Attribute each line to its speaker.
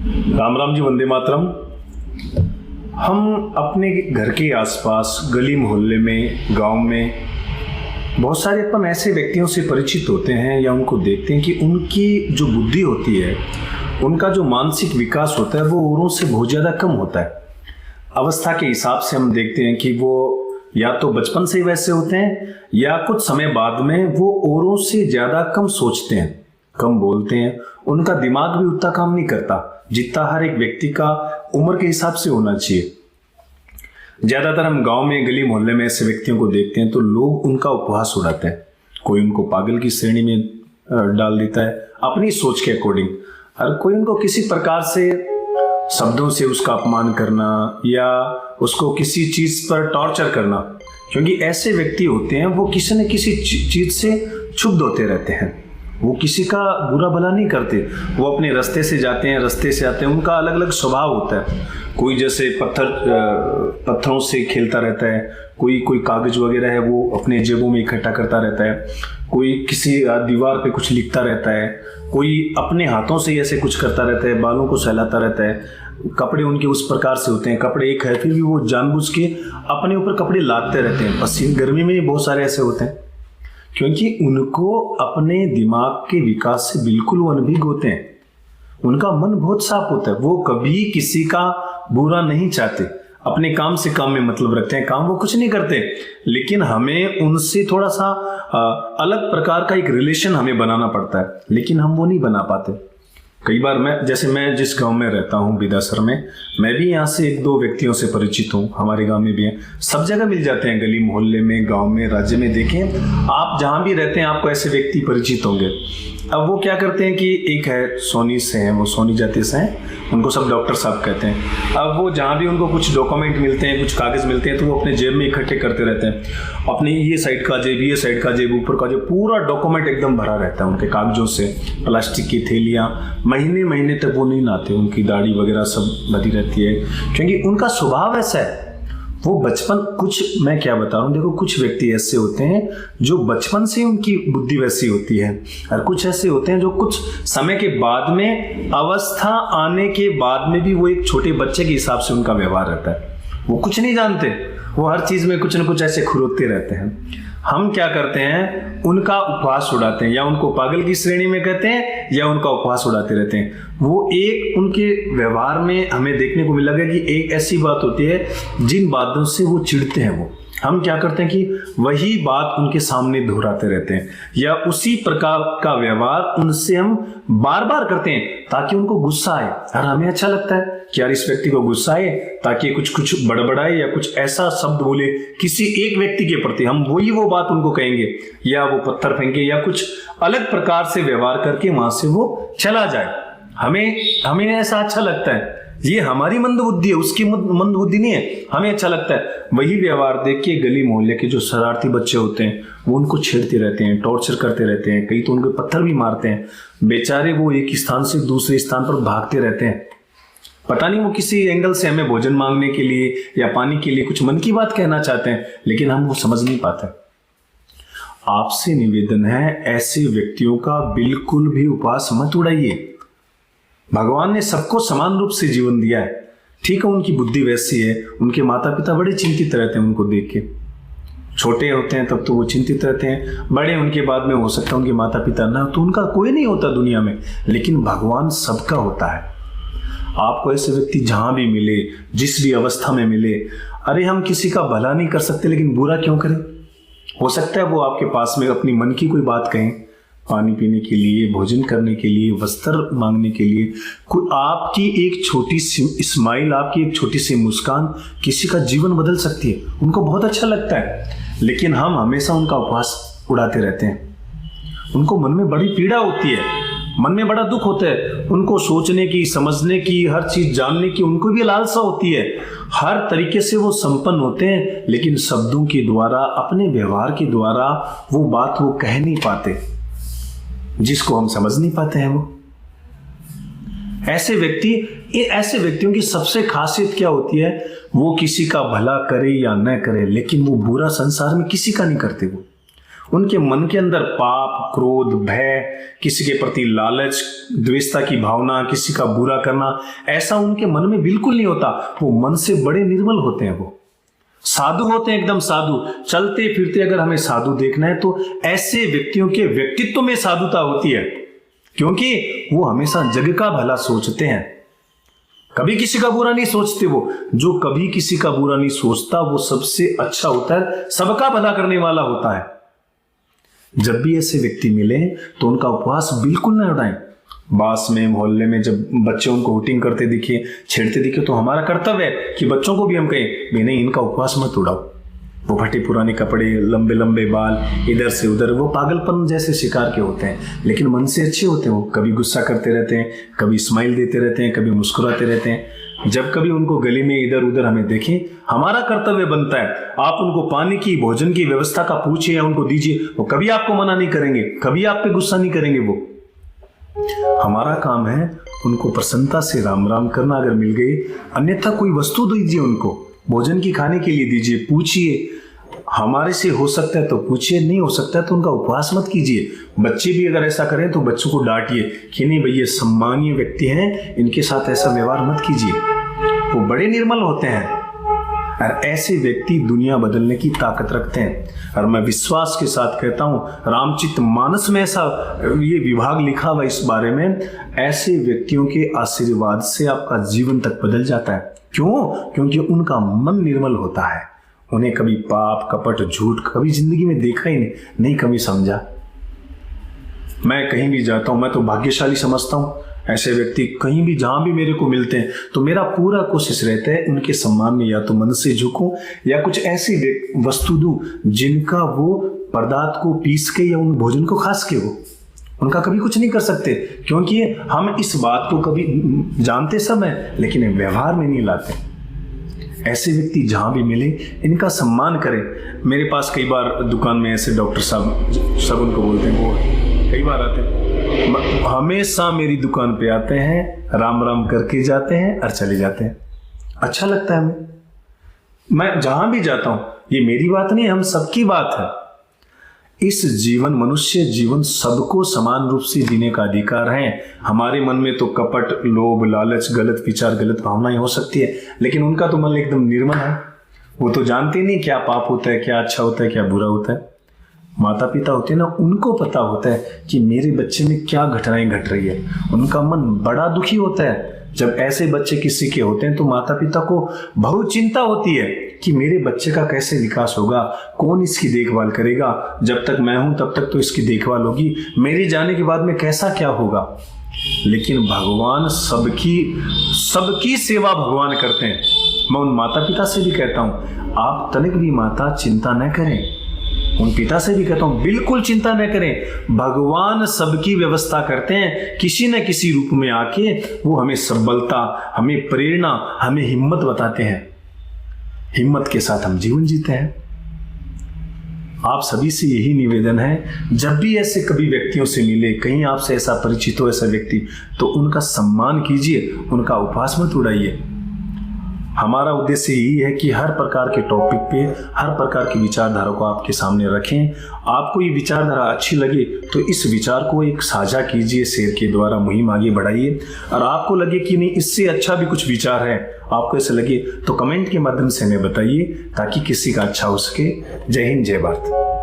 Speaker 1: राम राम जी, वंदे मातरम। हम अपने घर के आसपास, गली मोहल्ले में, गांव में बहुत सारे अपन ऐसे व्यक्तियों से परिचित होते हैं या उनको देखते हैं कि उनकी जो बुद्धि होती है, उनका जो मानसिक विकास होता है वो औरों से बहुत ज़्यादा कम होता है। अवस्था के हिसाब से हम देखते हैं कि वो या तो बचपन से ही वैसे होते हैं या कुछ समय बाद में वो औरों से ज़्यादा कम सोचते हैं, कम बोलते हैं। उनका दिमाग भी उतना काम नहीं करता जितना हर एक व्यक्ति का उम्र के हिसाब से होना चाहिए। ज्यादातर हम गांव में, गली मोहल्ले में ऐसे व्यक्तियों को देखते हैं तो लोग उनका उपहास उड़ाते हैं। कोई उनको पागल की श्रेणी में डाल देता है अपनी सोच के अकॉर्डिंग, और कोई उनको किसी प्रकार से शब्दों से उसका अपमान करना या उसको किसी चीज पर टॉर्चर करना। क्योंकि ऐसे व्यक्ति होते हैं वो किसी न किसी चीज से क्षुब्ध होते रहते हैं। वो किसी का बुरा भला नहीं करते, वो अपने रास्ते से जाते हैं, रास्ते से आते हैं। उनका अलग अलग स्वभाव होता है। कोई जैसे पत्थरों से खेलता रहता है, कोई कागज वगैरह है वो अपने जेबों में इकट्ठा करता रहता है, कोई किसी दीवार पे कुछ लिखता रहता है, कोई अपने हाथों से ऐसे कुछ करता रहता है, बालों को सहलाता रहता है। कपड़े उनके उस प्रकार से होते हैं, कपड़े एक है फिर भी वो जानबूझ के अपने ऊपर कपड़े लादते रहते हैं। पसीने गर्मी में बहुत सारे ऐसे होते हैं क्योंकि उनको अपने दिमाग के विकास से बिल्कुल वो अनभिज्ञ होते हैं। उनका मन बहुत साफ होता है, वो कभी किसी का बुरा नहीं चाहते, अपने काम से काम में मतलब रखते हैं। काम वो कुछ नहीं करते, लेकिन हमें उनसे थोड़ा सा अलग प्रकार का एक रिलेशन हमें बनाना पड़ता है, लेकिन हम वो नहीं बना पाते। कई बार मैं जिस गांव में रहता हूँ, बिदासर में, मैं भी यहाँ से एक दो व्यक्तियों से परिचित हूँ। हमारे गांव में भी हैं, सब जगह मिल जाते हैं, गली मोहल्ले में, गांव में, राज्य में। देखें आप जहाँ भी रहते हैं आपको ऐसे व्यक्ति परिचित होंगे। अब वो क्या करते हैं कि एक है सोनी से हैं, वो सोनी जाति से हैं, उनको सब डॉक्टर साहब कहते हैं। अब वो जहाँ भी उनको कुछ डॉक्यूमेंट मिलते हैं, कुछ कागज मिलते हैं, तो वो अपने जेब में इकट्ठे करते रहते हैं। अपनी ये साइड का जेब, ये साइड का जेब, ऊपर का जेब, पूरा डॉक्यूमेंट एकदम भरा रहता है उनके कागजों से। प्लास्टिक की थैलियाँ, महीने महीने तक वो नहीं नहाते, उनकी दाढ़ी वगैरह सब लदी रहती है क्योंकि उनका स्वभाव ऐसा है। वो बचपन, कुछ मैं क्या बता रहा हूँ, देखो कुछ व्यक्ति ऐसे होते हैं जो बचपन से उनकी बुद्धि वैसी होती है, और कुछ ऐसे होते हैं जो कुछ समय के बाद में, अवस्था आने के बाद में भी वो एक छोटे बच्चे के हिसाब से उनका व्यवहार रहता है। वो कुछ नहीं जानते, वो हर चीज में कुछ न कुछ ऐसे खुरोते रहते हैं। हम क्या करते हैं, उनका उपहास उड़ाते हैं, या उनको पागल की श्रेणी में कहते हैं या उनका उपहास उड़ाते रहते हैं। वो एक उनके व्यवहार में हमें देखने को मिला कि एक ऐसी बात होती है जिन बातों से वो चिढ़ते हैं। वो हम क्या करते हैं कि वही बात उनके सामने दोहराते रहते हैं, या उसी प्रकार का व्यवहार उनसे हम बार बार करते हैं ताकि उनको गुस्सा आए। और हमें अच्छा लगता है कि यार इस व्यक्ति को गुस्सा आए, ताकि कुछ बड़बड़ाए या कुछ ऐसा शब्द बोले किसी एक व्यक्ति के प्रति, हम वो बात उनको कहेंगे, या वो पत्थर फेंके या कुछ अलग प्रकार से व्यवहार करके वहां से वो चला जाए। हमें ऐसा अच्छा लगता है। ये हमारी मंदबुद्धि है, उसकी मंदबुद्धि नहीं है, हमें अच्छा लगता है। वही व्यवहार देख के गली मोहल्ले के जो शरारती बच्चे होते हैं वो उनको छेड़ते रहते हैं, टॉर्चर करते रहते हैं, कई तो उनको पत्थर भी मारते हैं। बेचारे वो एक स्थान से दूसरे स्थान पर भागते रहते हैं। पता नहीं वो किसी एंगल से हमें भोजन मांगने के लिए या पानी के लिए कुछ मन की बात कहना चाहते हैं, लेकिन हम वो समझ नहीं पाते। आपसे निवेदन है, ऐसे व्यक्तियों का बिल्कुल भी उपहास मत उड़ाइए। भगवान ने सबको समान रूप से जीवन दिया है। ठीक है, उनकी बुद्धि वैसी है, उनके माता पिता बड़े चिंतित रहते हैं उनको देख के। छोटे होते हैं तब तो वो चिंतित रहते हैं, बड़े उनके बाद में हो सकता है उनके माता पिता ना, तो उनका कोई नहीं होता दुनिया में, लेकिन भगवान सबका होता है। आपको ऐसे व्यक्ति जहां भी मिले, जिस भी अवस्था में मिले, अरे हम किसी का भला नहीं कर सकते लेकिन बुरा क्यों करें। हो सकता है वो आपके पास में अपनी मन की कोई बात कहें, पानी पीने के लिए, भोजन करने के लिए, वस्त्र मांगने के लिए। कोई आपकी एक छोटी सी स्माइल, आपकी एक छोटी सी मुस्कान किसी का जीवन बदल सकती है। उनको बहुत अच्छा लगता है, लेकिन हम हमेशा उनका उपहास उड़ाते रहते हैं। उनको मन में बड़ी पीड़ा होती है, मन में बड़ा दुख होता है। उनको सोचने की, समझने की, हर चीज जानने की उनको भी लालसा होती है। हर तरीके से वो संपन्न होते हैं, लेकिन शब्दों के द्वारा, अपने व्यवहार के द्वारा वो बात वो कह नहीं पाते जिसको हम समझ नहीं पाते हैं। वो ऐसे व्यक्तियों की सबसे खासियत क्या होती है, वो किसी का भला करे या न करे, लेकिन वो बुरा संसार में किसी का नहीं करते। उनके मन के अंदर पाप, क्रोध, भय, किसी के प्रति लालच, द्वेषता की भावना, किसी का बुरा करना, ऐसा उनके मन में बिल्कुल नहीं होता। वो मन से बड़े निर्मल होते हैं, वो साधु होते हैं, एकदम साधु। चलते फिरते अगर हमें साधु देखना है तो ऐसे व्यक्तियों के व्यक्तित्व में साधुता होती है, क्योंकि वो हमेशा जग का भला सोचते हैं, कभी किसी का बुरा नहीं सोचते। वो जो कभी किसी का बुरा नहीं सोचता वो सबसे अच्छा होता है, सबका भला करने वाला होता है। जब भी ऐसे व्यक्ति मिले तो उनका उपवास बिल्कुल न उड़ाएं। बास में, मोहल्ले में जब बच्चे उनको हुटिंग करते दिखे, छेड़ते दिखे, तो हमारा कर्तव्य है कि बच्चों को भी हम कहें भाई नहीं, इनका उपवास मत उड़ाओ। वो फटे पुराने कपड़े, लंबे लंबे बाल, इधर से उधर, वो पागलपन जैसे शिकार के होते हैं, लेकिन मन से अच्छे होते हैं। वो कभी गुस्सा करते रहते हैं, कभी स्माइल देते रहते हैं, कभी मुस्कुराते रहते हैं। जब कभी उनको गली में इधर उधर हमें देखें, हमारा कर्तव्य बनता है आप उनको पानी की, भोजन की व्यवस्था का पूछिए या उनको दीजिए। वो कभी आपको मना नहीं करेंगे, कभी आप पे गुस्सा नहीं करेंगे। वो हमारा काम है उनको प्रसन्नता से राम राम करना अगर मिल गई, अन्यथा कोई वस्तु दीजिए, उनको भोजन की खाने के लिए दीजिए, पूछिए। हमारे से हो सकता है तो पूछिए, नहीं हो सकता है तो उनका उपवास मत कीजिए। बच्चे भी अगर ऐसा करें तो बच्चों को डांटिए कि नहीं भाई ये सम्मानीय व्यक्ति हैं, इनके साथ ऐसा व्यवहार मत कीजिए। वो बड़े निर्मल होते हैं और ऐसे व्यक्ति दुनिया बदलने की ताकत रखते हैं। और मैं विश्वास के साथ कहता हूं, रामचित मानस में ऐसा ये विभाग लिखा हुआ इस बारे में, ऐसे व्यक्तियों के आशीर्वाद से आपका जीवन तक बदल जाता है। क्यों? क्योंकि उनका मन निर्मल होता है। उन्हें कभी पाप, कपट, झूठ कभी जिंदगी में देखा ही नहीं कभी समझा। मैं कहीं भी जाता हूं, मैं तो भाग्यशाली समझता हूं ऐसे व्यक्ति कहीं भी जहां भी मेरे को मिलते हैं, तो मेरा पूरा कोशिश रहता है उनके सम्मान में या तो मन से झुकूं या कुछ ऐसी वस्तु दूं जिनका वो पदार्थ को पीस के या उन भोजन को खास के वो उनका कभी कुछ नहीं कर सकते, क्योंकि हम इस बात को कभी जानते सब हैं लेकिन व्यवहार में नहीं लाते। ऐसे व्यक्ति जहां भी मिले इनका सम्मान करें। मेरे पास कई बार दुकान में ऐसे डॉक्टर साहब, सब उनको बोलते हैं, वो कई बार आते हैं, हमेशा मेरी दुकान पे आते हैं, राम राम करके जाते हैं और चले जाते हैं। अच्छा लगता है हमें। मैं जहां भी जाता हूं, ये मेरी बात नहीं, हम सबकी बात है। इस जीवन, मनुष्य जीवन सबको समान रूप से जीने का अधिकार है। हमारे मन में तो कपट, लोभ, लालच, गलत विचार, गलत भावनाएं हो सकती है, लेकिन उनका तो मन एकदम निर्मल है। वो तो जानते नहीं क्या पाप होता है, क्या अच्छा होता है, क्या बुरा होता है। माता पिता होते हैं ना, उनको पता होता है कि मेरे बच्चे में क्या घटनाएं घट रही है। उनका मन बड़ा दुखी होता है जब ऐसे बच्चे किसी के होते हैं, तो माता पिता को बहुत चिंता होती है कि मेरे बच्चे का कैसे विकास होगा, कौन इसकी देखभाल करेगा। जब तक मैं हूं तब तक तो इसकी देखभाल होगी, मेरे जाने के बाद में कैसा क्या होगा। लेकिन भगवान सबकी सेवा भगवान करते हैं। मैं उन माता पिता से भी कहता हूं, आप तनिक भी माता चिंता न करें। उन पिता से भी कहता हूं, बिल्कुल चिंता न करें। भगवान सबकी व्यवस्था करते हैं, किसी न किसी रूप में आके वो हमें सबलता, हमें प्रेरणा, हमें हिम्मत बताते हैं। हिम्मत के साथ हम जीवन जीते हैं। आप सभी से यही निवेदन है, जब भी ऐसे कभी व्यक्तियों से मिले, कहीं आपसे ऐसा परिचित हो ऐसा व्यक्ति, तो उनका सम्मान कीजिए, उनका उपहास मत उड़ाइए। हमारा उद्देश्य यही है कि हर प्रकार के टॉपिक पे, हर प्रकार की विचारधारा को आपके सामने रखें। आपको ये विचारधारा अच्छी लगे तो इस विचार को एक साझा कीजिए, शेयर के द्वारा मुहिम आगे बढ़ाइए। और आपको लगे कि नहीं इससे अच्छा भी कुछ विचार है, आपको ऐसे लगे तो कमेंट के माध्यम से हमें बताइए, ताकि किसी का अच्छा हो सके। जय हिंद, जय भारत।